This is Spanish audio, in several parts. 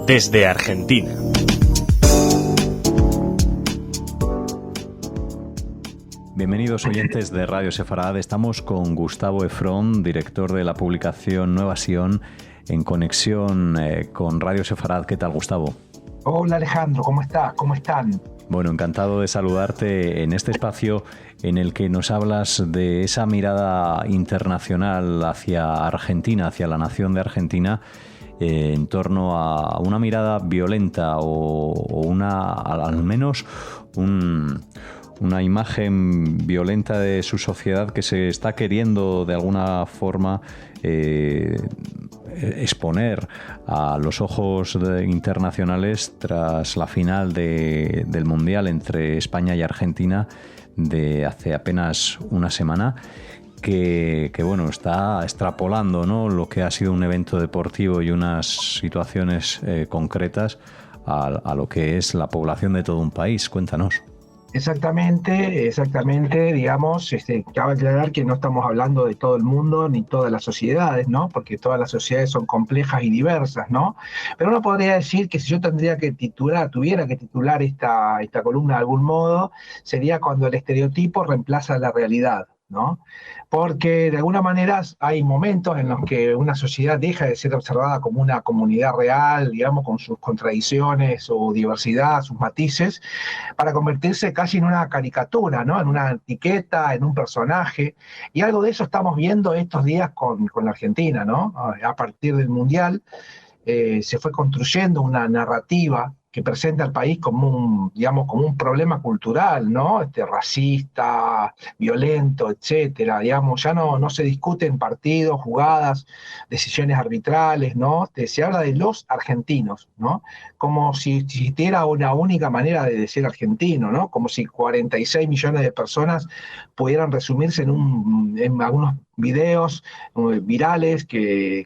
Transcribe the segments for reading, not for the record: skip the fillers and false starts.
desde Argentina. Bienvenidos oyentes de Radio Sefarad. Estamos con Gustavo Efrón, director de la publicación Nueva Sion, en conexión con Radio Sefarad. ¿Qué tal, Gustavo? Hola Alejandro, ¿cómo estás? ¿Cómo están? Bueno, encantado de saludarte en este espacio en el que nos hablas de esa mirada internacional hacia Argentina, hacia la nación de Argentina, en torno a una mirada violenta o al menos una imagen violenta de su sociedad que se está queriendo de alguna forma exponer a los ojos internacionales tras la final del Mundial entre España y Argentina de hace apenas una semana, que bueno, está extrapolando, ¿no?, lo que ha sido un evento deportivo y unas situaciones concretas a lo que es la población de todo un país. Cuéntanos. Exactamente, digamos, cabe aclarar que no estamos hablando de todo el mundo ni todas las sociedades, ¿no? Porque todas las sociedades son complejas y diversas, ¿no? Pero uno podría decir que si yo tuviera que titular esta columna de algún modo, sería cuando el estereotipo reemplaza la realidad, ¿no? Porque de alguna manera hay momentos en los que una sociedad deja de ser observada como una comunidad real, digamos, con sus contradicciones, su diversidad, sus matices, para convertirse casi en una caricatura, ¿no? En una etiqueta, en un personaje. Y algo de eso estamos viendo estos días con la Argentina, ¿no? A partir del Mundial se fue construyendo una narrativa que presenta al país como un problema cultural, ¿no? Racista, violento, etcétera. Digamos, ya no se discuten partidos, jugadas, decisiones arbitrales, ¿no? Se habla de los argentinos, ¿no? Como si existiera una única manera de ser argentino, ¿no? Como si 46 millones de personas pudieran resumirse en algunos videos virales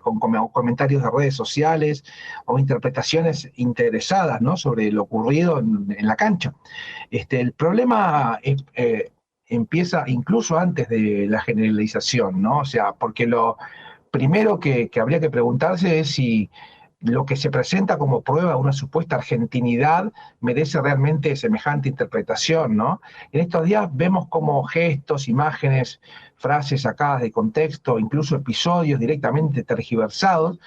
con comentarios de redes sociales o interpretaciones interesadas, ¿no?, sobre lo ocurrido en la cancha. El problema empieza incluso antes de la generalización, ¿no? O sea, porque lo primero que habría que preguntarse es si lo que se presenta como prueba de una supuesta argentinidad merece realmente semejante interpretación, ¿no? En estos días vemos como gestos, imágenes, frases sacadas de contexto, incluso episodios directamente tergiversados,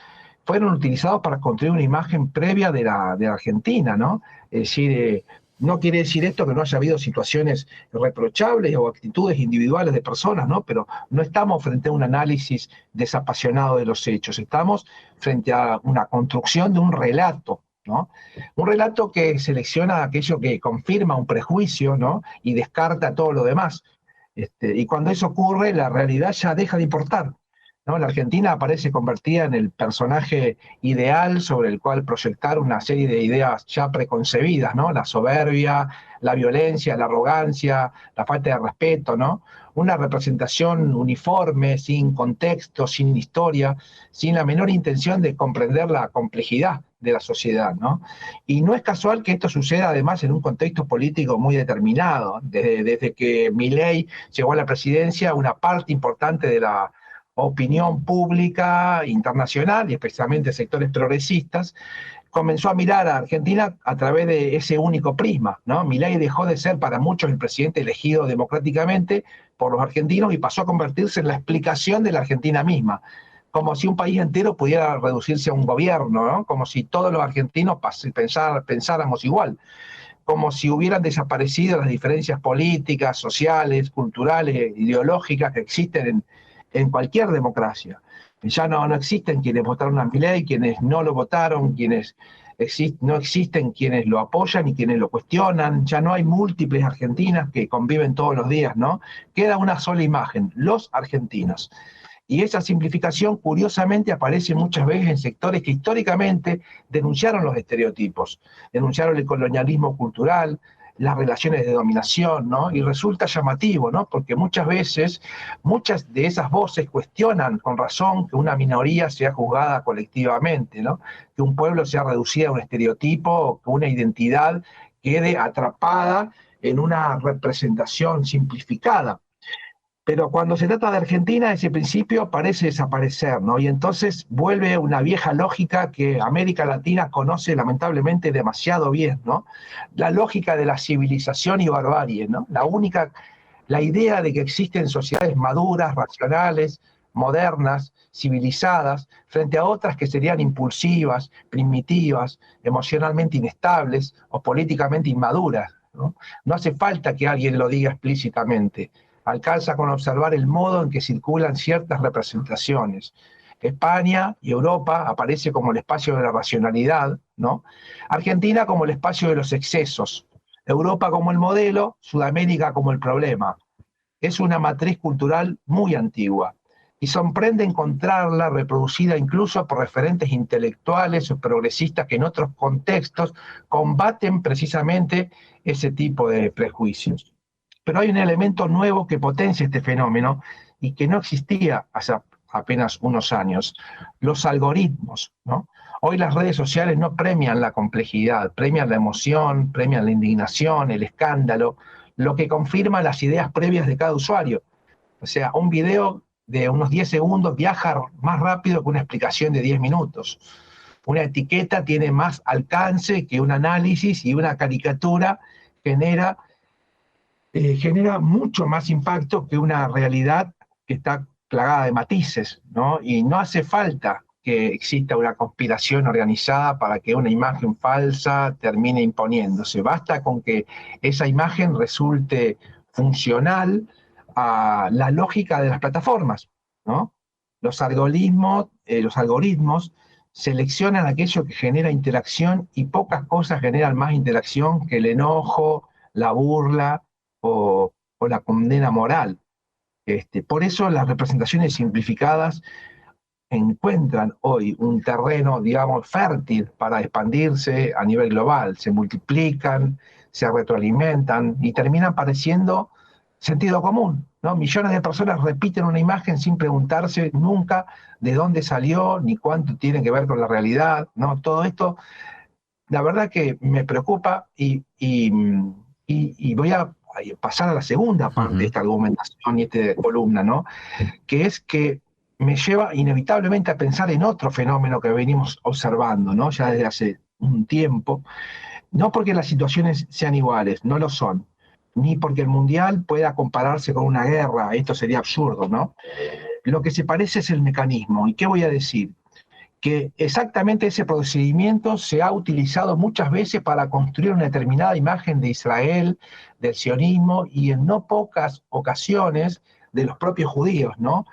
fueron utilizados para construir una imagen previa de la Argentina, ¿no? Es decir, no quiere decir esto que no haya habido situaciones reprochables o actitudes individuales de personas, ¿no? Pero no estamos frente a un análisis desapasionado de los hechos, estamos frente a una construcción de un relato, ¿no? Un relato que selecciona aquello que confirma un prejuicio, ¿no?, y descarta todo lo demás. Y cuando eso ocurre, la realidad ya deja de importar, ¿no? La Argentina aparece convertida en el personaje ideal sobre el cual proyectar una serie de ideas ya preconcebidas, ¿no? La soberbia, la violencia, la arrogancia, la falta de respeto, ¿no? Una representación uniforme, sin contexto, sin historia, sin la menor intención de comprender la complejidad de la sociedad, ¿no? Y no es casual que esto suceda además en un contexto político muy determinado. Desde que Milei llegó a la presidencia, una parte importante de la opinión pública internacional y especialmente sectores progresistas comenzó a mirar a Argentina a través de ese único prisma, ¿no? Milei dejó de ser para muchos el presidente elegido democráticamente por los argentinos y pasó a convertirse en la explicación de la Argentina misma, como si un país entero pudiera reducirse a un gobierno, ¿no? Como si todos los argentinos pensáramos igual, como si hubieran desaparecido las diferencias políticas, sociales, culturales, ideológicas que existen en cualquier democracia. Ya no existen quienes votaron a Milei, quienes no lo votaron, no existen quienes lo apoyan y quienes lo cuestionan. Ya no hay múltiples Argentinas que conviven todos los días, ¿no? Queda una sola imagen, los argentinos. Y esa simplificación, curiosamente, aparece muchas veces en sectores que históricamente denunciaron los estereotipos, denunciaron el colonialismo cultural, las relaciones de dominación, ¿no? Y resulta llamativo, ¿no? Porque muchas veces, muchas de esas voces cuestionan con razón que una minoría sea juzgada colectivamente, ¿no? Que un pueblo sea reducido a un estereotipo, o que una identidad quede atrapada en una representación simplificada. Pero cuando se trata de Argentina, ese principio parece desaparecer, ¿no? Y entonces vuelve una vieja lógica que América Latina conoce lamentablemente demasiado bien, ¿no? La lógica de la civilización y barbarie, ¿no? La idea de que existen sociedades maduras, racionales, modernas, civilizadas, frente a otras que serían impulsivas, primitivas, emocionalmente inestables o políticamente inmaduras, ¿no? No hace falta que alguien lo diga explícitamente. Alcanza con observar el modo en que circulan ciertas representaciones. España y Europa aparece como el espacio de la racionalidad, ¿no? Argentina como el espacio de los excesos, Europa como el modelo, Sudamérica como el problema. Es una matriz cultural muy antigua y sorprende encontrarla reproducida incluso por referentes intelectuales o progresistas que en otros contextos combaten precisamente ese tipo de prejuicios. Pero hay un elemento nuevo que potencia este fenómeno y que no existía hace apenas unos años: los algoritmos, ¿no? Hoy las redes sociales no premian la complejidad, premian la emoción, premian la indignación, el escándalo, lo que confirma las ideas previas de cada usuario. O sea, un video de unos 10 segundos viaja más rápido que una explicación de 10 minutos. Una etiqueta tiene más alcance que un análisis, y una caricatura genera mucho más impacto que una realidad que está plagada de matices, ¿no? Y no hace falta que exista una conspiración organizada para que una imagen falsa termine imponiéndose. Basta con que esa imagen resulte funcional a la lógica de las plataformas, ¿no? Los algoritmos seleccionan aquello que genera interacción, y pocas cosas generan más interacción que el enojo, la burla o la condena moral. Por eso las representaciones simplificadas encuentran hoy un terreno, digamos, fértil para expandirse a nivel global. Se multiplican, se retroalimentan y terminan pareciendo sentido común, ¿no? Millones de personas repiten una imagen sin preguntarse nunca de dónde salió ni cuánto tiene que ver con la realidad, ¿no? Todo esto, la verdad que me preocupa, y voy a pasar a la segunda parte de esta argumentación y esta columna, ¿no? Que es que me lleva inevitablemente a pensar en otro fenómeno que venimos observando, ¿no? Ya desde hace un tiempo, no porque las situaciones sean iguales, no lo son, ni porque el mundial pueda compararse con una guerra, esto sería absurdo, ¿no? Lo que se parece es el mecanismo. ¿Y qué voy a decir? Que exactamente ese procedimiento se ha utilizado muchas veces para construir una determinada imagen de Israel, del sionismo, y en no pocas ocasiones de los propios judíos, ¿no?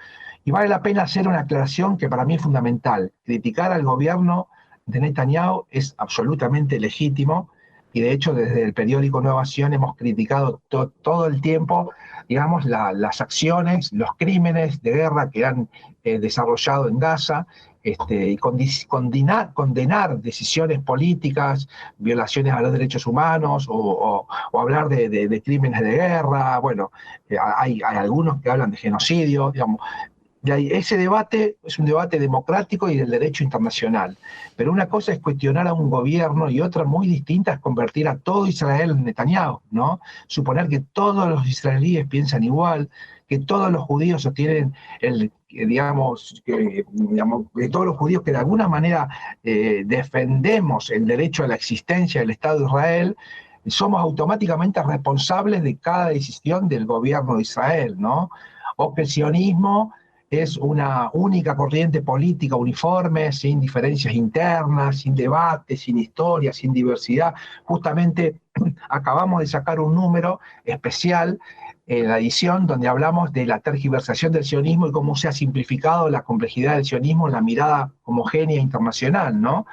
Y vale la pena hacer una aclaración que para mí es fundamental. Criticar al gobierno de Netanyahu es absolutamente legítimo, y de hecho desde el periódico Nueva Acción hemos criticado todo el tiempo, digamos, las acciones, los crímenes de guerra que han desarrollado en Gaza, y condenar decisiones políticas, violaciones a los derechos humanos, o hablar de crímenes de guerra. Bueno, hay algunos que hablan de genocidio, digamos. Ese debate es un debate democrático y del derecho internacional. Pero una cosa es cuestionar a un gobierno, y otra muy distinta es convertir a todo Israel en Netanyahu, ¿no? Suponer que todos los israelíes piensan igual, que todos los judíos sostienen que todos los judíos que de alguna manera defendemos el derecho a la existencia del Estado de Israel, somos automáticamente responsables de cada decisión del gobierno de Israel, ¿no? O que el sionismo es una única corriente política uniforme, sin diferencias internas, sin debate, sin historia, sin diversidad. Justamente acabamos de sacar un número especial en la edición donde hablamos de la tergiversación del sionismo y cómo se ha simplificado la complejidad del sionismo en la mirada homogénea internacional, ¿no?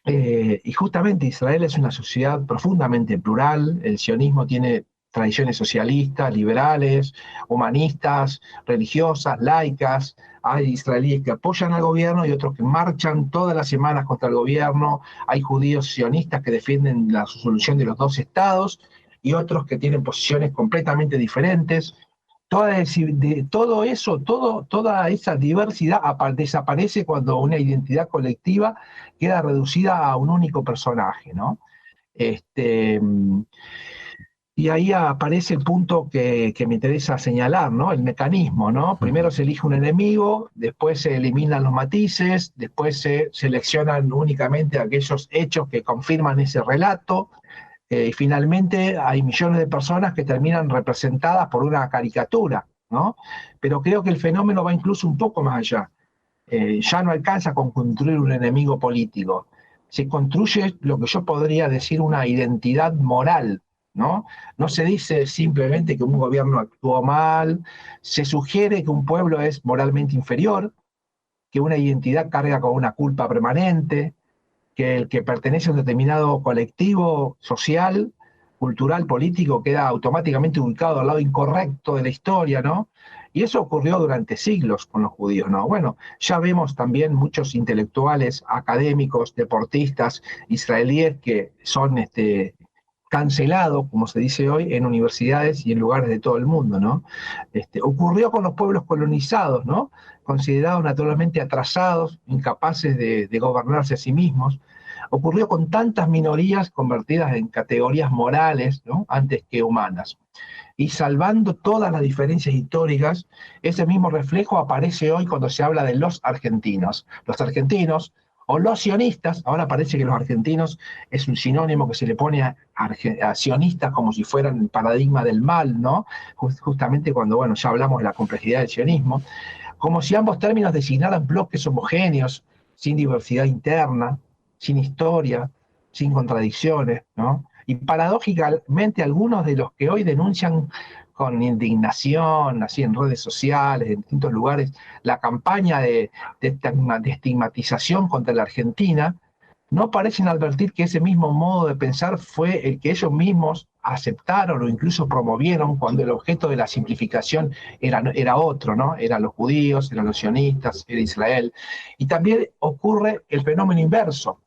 Y justamente Israel es una sociedad profundamente plural. El sionismo tiene tradiciones socialistas, liberales, humanistas, religiosas, laicas. Hay israelíes que apoyan al gobierno y otros que marchan todas las semanas contra el gobierno. Hay judíos sionistas que defienden la solución de los dos estados, y otros que tienen posiciones completamente diferentes. Toda esa diversidad desaparece cuando una identidad colectiva queda reducida a un único personaje, ¿no? Y ahí aparece el punto que me interesa señalar, ¿no? El mecanismo, ¿no? Primero se elige un enemigo, después se eliminan los matices, después se seleccionan únicamente aquellos hechos que confirman ese relato, y finalmente hay millones de personas que terminan representadas por una caricatura, ¿no? Pero creo que el fenómeno va incluso un poco más allá. Ya no alcanza con construir un enemigo político, se construye lo que yo podría decir una identidad moral, ¿no? No se dice simplemente que un gobierno actuó mal, se sugiere que un pueblo es moralmente inferior, que una identidad carga con una culpa permanente, que el que pertenece a un determinado colectivo social, cultural, político, queda automáticamente ubicado al lado incorrecto de la historia, ¿no? Y eso ocurrió durante siglos con los judíos, ¿no? Bueno, ya vemos también muchos intelectuales, académicos, deportistas israelíes que son cancelados, como se dice hoy, en universidades y en lugares de todo el mundo, ¿no? Ocurrió con los pueblos colonizados, ¿no? Considerados naturalmente atrasados, incapaces de gobernarse a sí mismos. Ocurrió con tantas minorías convertidas en categorías morales, ¿no? Antes que humanas. Y salvando todas las diferencias históricas, ese mismo reflejo aparece hoy cuando se habla de los argentinos. Los argentinos o los sionistas, ahora parece que los argentinos es un sinónimo que se le pone a sionistas como si fueran el paradigma del mal, ¿no? Justamente cuando, bueno, ya hablamos de la complejidad del sionismo, como si ambos términos designaran bloques homogéneos, sin diversidad interna, sin historia, sin contradicciones, ¿no? Y paradójicamente algunos de los que hoy denuncian con indignación, así en redes sociales, en distintos lugares, la campaña de estigmatización contra la Argentina, no parecen advertir que ese mismo modo de pensar fue el que ellos mismos aceptaron o incluso promovieron cuando el objeto de la simplificación era otro, ¿no? Eran los judíos, eran los sionistas, era Israel. Y también ocurre el fenómeno inverso.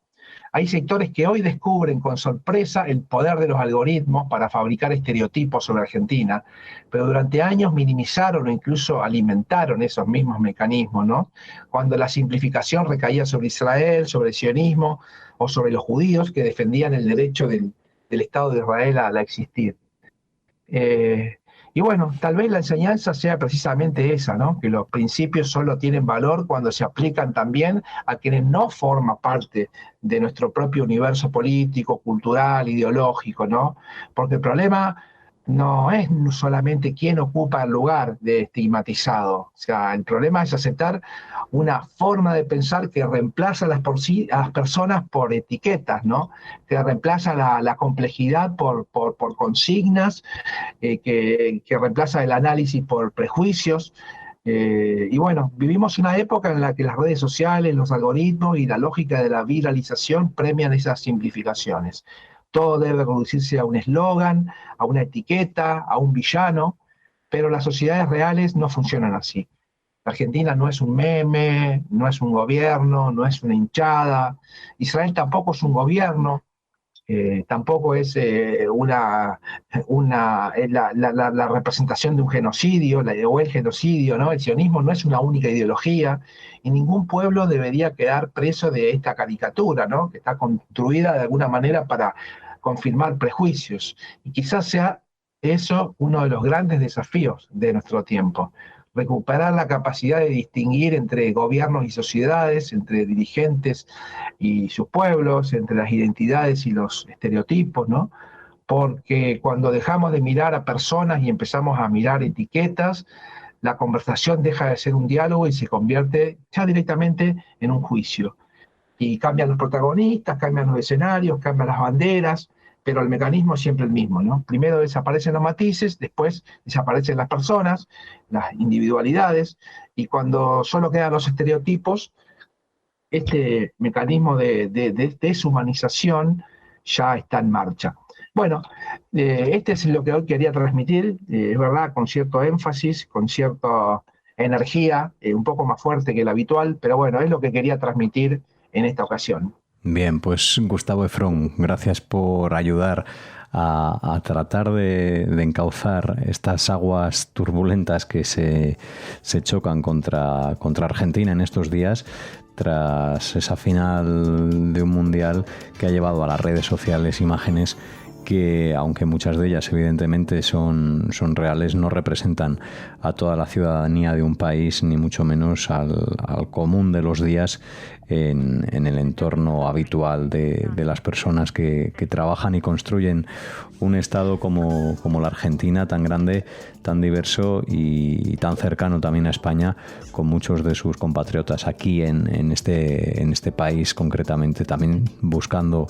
Hay sectores que hoy descubren con sorpresa el poder de los algoritmos para fabricar estereotipos sobre Argentina, pero durante años minimizaron o incluso alimentaron esos mismos mecanismos, ¿no? Cuando la simplificación recaía sobre Israel, sobre el sionismo o sobre los judíos que defendían el derecho del Estado de Israel a existir. Y bueno, tal vez la enseñanza sea precisamente esa, ¿no? Que los principios solo tienen valor cuando se aplican también a quienes no forman parte de nuestro propio universo político, cultural, ideológico, ¿no? Porque el problema no es solamente quién ocupa el lugar de estigmatizado. O sea, el problema es aceptar una forma de pensar que reemplaza a las personas por etiquetas, ¿no? Que reemplaza la complejidad por consignas, que reemplaza el análisis por prejuicios. Y bueno, vivimos una época en la que las redes sociales, los algoritmos y la lógica de la viralización premian esas simplificaciones. Todo debe reducirse a un eslogan, a una etiqueta, a un villano, pero las sociedades reales no funcionan así. La Argentina no es un meme, no es un gobierno, no es una hinchada. Israel tampoco es un gobierno, tampoco es la representación de un genocidio o el genocidio, ¿no? El sionismo no es una única ideología y ningún pueblo debería quedar preso de esta caricatura, ¿no? Que está construida de alguna manera para confirmar prejuicios. Y quizás sea eso uno de los grandes desafíos de nuestro tiempo. Recuperar la capacidad de distinguir entre gobiernos y sociedades, entre dirigentes y sus pueblos, entre las identidades y los estereotipos, ¿no? Porque cuando dejamos de mirar a personas y empezamos a mirar etiquetas, la conversación deja de ser un diálogo y se convierte ya directamente en un juicio. Y cambian los protagonistas, cambian los escenarios, cambian las banderas, pero el mecanismo es siempre el mismo, ¿no? Primero desaparecen los matices, después desaparecen las personas, las individualidades, y cuando solo quedan los estereotipos, este mecanismo de deshumanización ya está en marcha. Bueno, este es lo que hoy quería transmitir, es verdad, con cierto énfasis, con cierta energía, un poco más fuerte que el habitual, pero bueno, es lo que quería transmitir en esta ocasión. Bien, pues Gustavo Efrón, gracias por ayudar a tratar de encauzar estas aguas turbulentas que se chocan contra Argentina en estos días, tras esa final de un mundial que ha llevado a las redes sociales imágenes que, aunque muchas de ellas evidentemente son reales, no representan a toda la ciudadanía de un país, ni mucho menos al común de los días en el entorno habitual de las personas que trabajan y construyen un Estado como la Argentina, tan grande, tan diverso y tan cercano también a España, con muchos de sus compatriotas aquí en este país concretamente, también buscando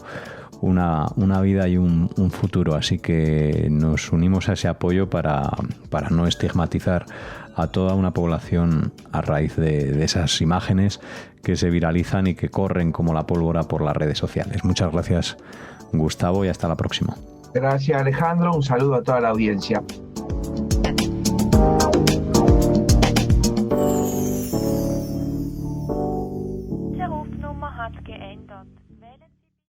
una vida y un futuro. Así que nos unimos a ese apoyo para no estigmatizar a toda una población a raíz de esas imágenes que se viralizan y que corren como la pólvora por las redes sociales. Muchas gracias, Gustavo, y hasta la próxima. Gracias, Alejandro. Un saludo a toda la audiencia.